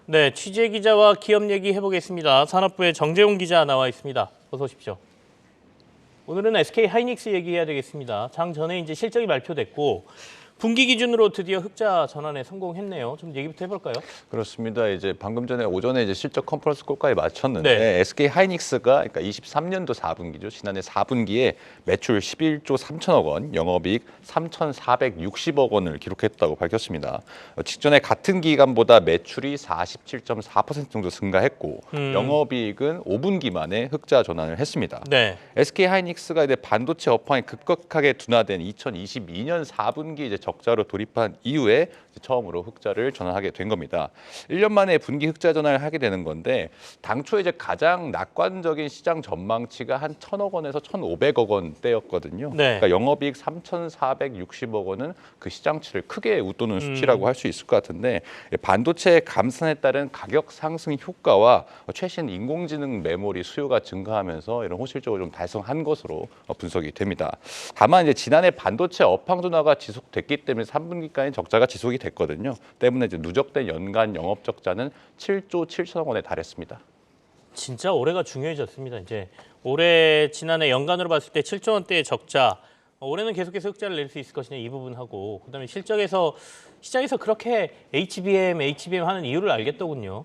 네, 취재 기자와 기업 얘기 해보겠습니다. 산업부의 정재용 기자 나와 있습니다. 어서 오십시오. 오늘은 SK 하이닉스 얘기해야 되겠습니다. 장 전에 이제 실적이 발표됐고 분기 기준으로 드디어 흑자 전환에 성공했네요. 좀 얘기부터 해볼까요? 그렇습니다. 이제 방금 전에 오전에 이제 실적 컨퍼런스 콜까지 마쳤는데 네. SK 하이닉스가 그러니까 23년도 4분기죠. 지난해 4분기에 매출 11조 3천억 원, 영업이익 3,460억 원을 기록했다고 밝혔습니다. 직전에 같은 기간보다 매출이 47.4% 정도 증가했고 영업이익은 5분기 만에 흑자 전환을 했습니다. 네. SK 하이닉스가 이제 반도체 업황이 급격하게 둔화된 2022년 4분기 이제 적자로 돌입한 이후에 처음으로 흑자를 전환하게 된 겁니다. 1년 만에 분기 흑자 전환을 하게 되는 건데 당초 이제 가장 낙관적인 시장 전망치가 한 1,000억 원에서 1,500억 원대였거든요. 네. 그러니까 영업이익 3,460억 원은 그 시장치를 크게 웃도는 수치라고 할 수 있을 것 같은데 반도체 감산에 따른 가격 상승 효과와 최신 인공지능 메모리 수요가 증가하면서 이런 호실적을 좀 달성한 것으로 분석이 됩니다. 다만 이제 지난해 반도체 업황 둔화가 지속됐기 때문에 3분기까지 적자가 지속이 됐거든요. 때문에 이제 누적된 연간 영업 적자는 7조 7천억 원에 달했습니다. 진짜 올해가 중요해졌습니다. 이제 올해 지난해 연간으로 봤을 때 7조 원대의 적자. 올해는 계속해서 흑자를 낼 수 있을 것이냐 이 부분하고 그다음에 실적에서 시장에서 그렇게 HBM 하는 이유를 알겠더군요.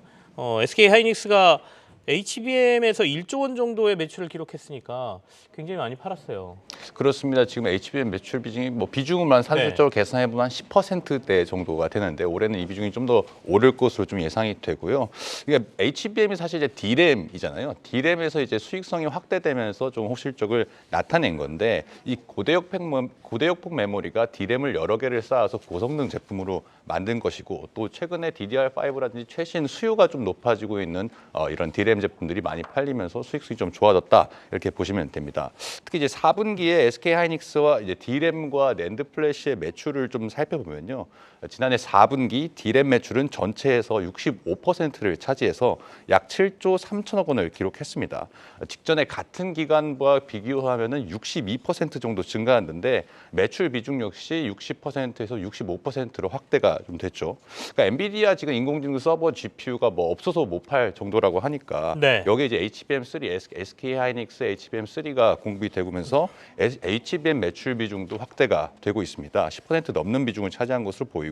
SK 하이닉스가 HBM에서 1조 원 정도의 매출을 기록했으니까 굉장히 많이 팔았어요. 그렇습니다. 지금 HBM 매출 비중이 뭐 비중으로만 산술적으로 계산해 보면 한 10%대 정도가 되는데 올해는 이 비중이 좀 더 오를 것으로 좀 예상이 되고요. 이게 HBM이 사실 이제 D램이잖아요. D램에서 이제 수익성이 확대되면서 좀 호실적을 나타낸 건데 이 고대역폭 메모리가 D램을 여러 개를 쌓아서 고성능 제품으로 만든 것이고 또 최근에 DDR5라든지 최신 수요가 좀 높아지고 있는 이런 D램 제품들이 많이 팔리면서 수익성이 좀 좋아졌다 이렇게 보시면 됩니다. 특히 이제 4분기에 SK 하이닉스와 이제 D램과 낸드 플래시의 매출을 좀 살펴보면요. 지난해 4분기 D램 매출은 전체에서 65%를 차지해서 약 7조 3천억 원을 기록했습니다. 직전에 같은 기간과 비교하면은 62% 정도 증가했는데 매출 비중 역시 60%에서 65%로 확대가 좀 됐죠. 그러니까 엔비디아 지금 인공지능 서버 GPU가 뭐 없어서 못 팔 정도라고 하니까 네. 여기에 이제 HBM3, SK 하이닉스 HBM3가 공급이 되면서 HBM 매출 비중도 확대가 되고 있습니다. 10% 넘는 비중을 차지한 것으로 보이고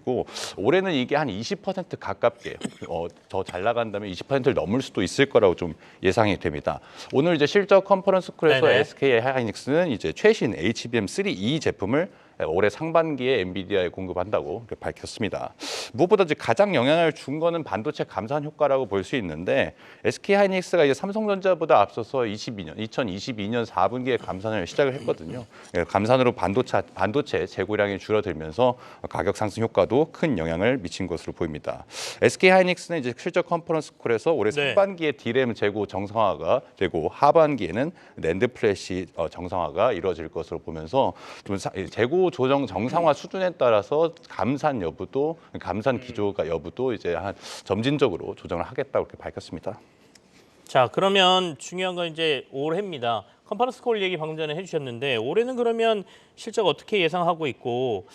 올해는 이게 한 20% 가깝게 더 잘 나간다면 20%를 넘을 수도 있을 거라고 좀 예상이 됩니다. 오늘 이제 실적 컨퍼런스 콜에서 네네. SK 하이닉스는 이제 최신 HBM3E 제품을 올해 상반기에 엔비디아에 공급한다고 밝혔습니다. 무엇보다 이제 가장 영향을 준 거는 반도체 감산 효과라고 볼 수 있는데 SK 하이닉스가 이제 삼성전자보다 앞서서 2022년 4분기에 감산을 시작을 했거든요. 감산으로 반도체 재고량이 줄어들면서 가격 상승 효과도 큰 영향을 미친 것으로 보입니다. SK 하이닉스는 이제 실적 컨퍼런스 콜에서 올해 네. 상반기에 D램 재고 정상화가 되고 하반기에는 낸드 플래시 정상화가 이루어질 것으로 보면서 좀 재고 조정 정상화 수준에 따라서 감산 기조가 여부도 이제 한 점진적으로 조정을 하겠다고 이렇게 밝혔습니다. 자, 그러면 중요한 건 이제 올해입니다. 컨퍼런스 콜 얘기 방금 전에 해주셨는데 올해는 그러면 실적 어떻게 예상하고 있고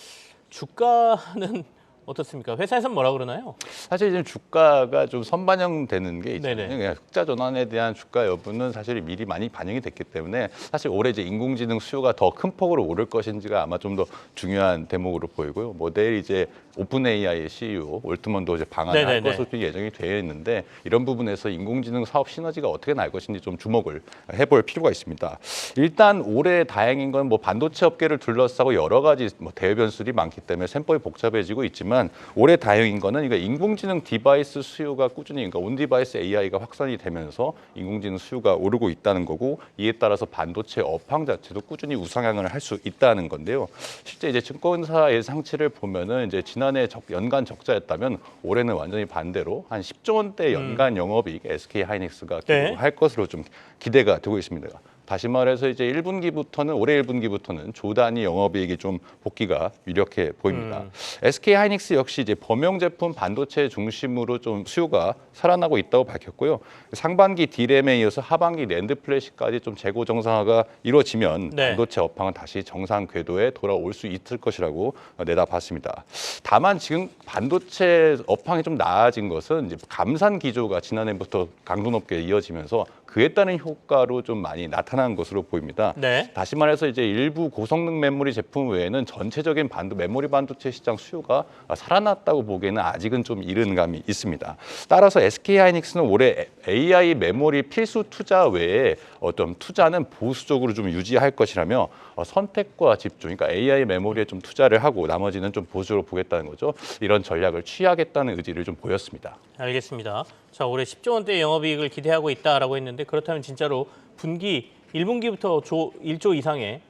주가는 어떻습니까? 회사에서는 뭐라 그러나요? 사실 지금 주가가 좀 선반영되는 게 있잖아요. 네네. 그냥 흑자 전환에 대한 주가 여부는 사실 미리 많이 반영이 됐기 때문에 사실 올해 이제 인공지능 수요가 더 큰 폭으로 오를 것인지가 아마 좀 더 중요한 대목으로 보이고요. 뭐 내일 이제 오픈 AI의 CEO 올트먼도 이제 방한을 할 네네네. 것으로 예정이 되어 있는데 이런 부분에서 인공지능 사업 시너지가 어떻게 날 것인지 좀 주목을 해볼 필요가 있습니다. 일단 올해 다행인 건 뭐 반도체 업계를 둘러싸고 여러 가지 뭐 대외 변수들이 많기 때문에 셈법이 복잡해지고 있지만 올해 다행인 거는 이거 인공지능 디바이스 수요가 꾸준히 그러니까 온 디바이스 AI가 확산이 되면서 인공지능 수요가 오르고 있다는 거고 이에 따라서 반도체 업황 자체도 꾸준히 우상향을 할 수 있다는 건데요. 실제 이제 증권사 예상치를 보면은 이제 지난해 연간 적자였다면 올해는 완전히 반대로 한 10조 원대 연간 영업이익 SK 하이닉스가 네. 할 것으로 좀 기대가 되고 있습니다. 다시 말해서 이제 1분기부터는 올해 1분기부터는 조 단위 영업이익이 좀 복귀가 유력해 보입니다. SK 하이닉스 역시 이제 범용 제품 반도체 중심으로 좀 수요가 살아나고 있다고 밝혔고요. 상반기 D램에 이어서 하반기 낸드 플래시까지 좀 재고 정상화가 이루어지면 네. 반도체 업황은 다시 정상 궤도에 돌아올 수 있을 것이라고 내다봤습니다. 다만 지금 반도체 업황이 좀 나아진 것은 이제 감산 기조가 지난해부터 강도 높게 이어지면서 그에 따른 효과로 좀 많이 나타난 것으로 보입니다. 네. 다시 말해서 이제 일부 고성능 메모리 제품 외에는 전체적인 메모리 반도체 시장 수요가 살아났다고 보기에는 아직은 좀 이른 감이 있습니다. 따라서 SK 하이닉스는 올해 AI 메모리 필수 투자 외에 어떤 투자는 보수적으로 좀 유지할 것이라며 선택과 집중, 그러니까 AI 메모리에 좀 투자를 하고 나머지는 좀 보수적으로 보겠다는 거죠. 이런 전략을 취하겠다는 의지를 좀 보였습니다. 알겠습니다. 자, 올해 10조 원대 영업이익을 기대하고 있다라고 했는데 그렇다면 진짜로 분기 1분기부터 1조 이상의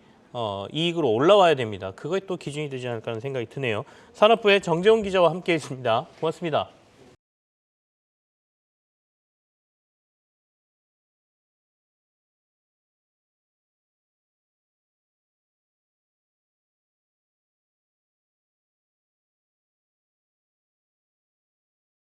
이익으로 올라와야 됩니다. 그것이 또 기준이 되지 않을까 하는 생각이 드네요. 산업부의 정재훈 기자와 함께했습니다. 고맙습니다.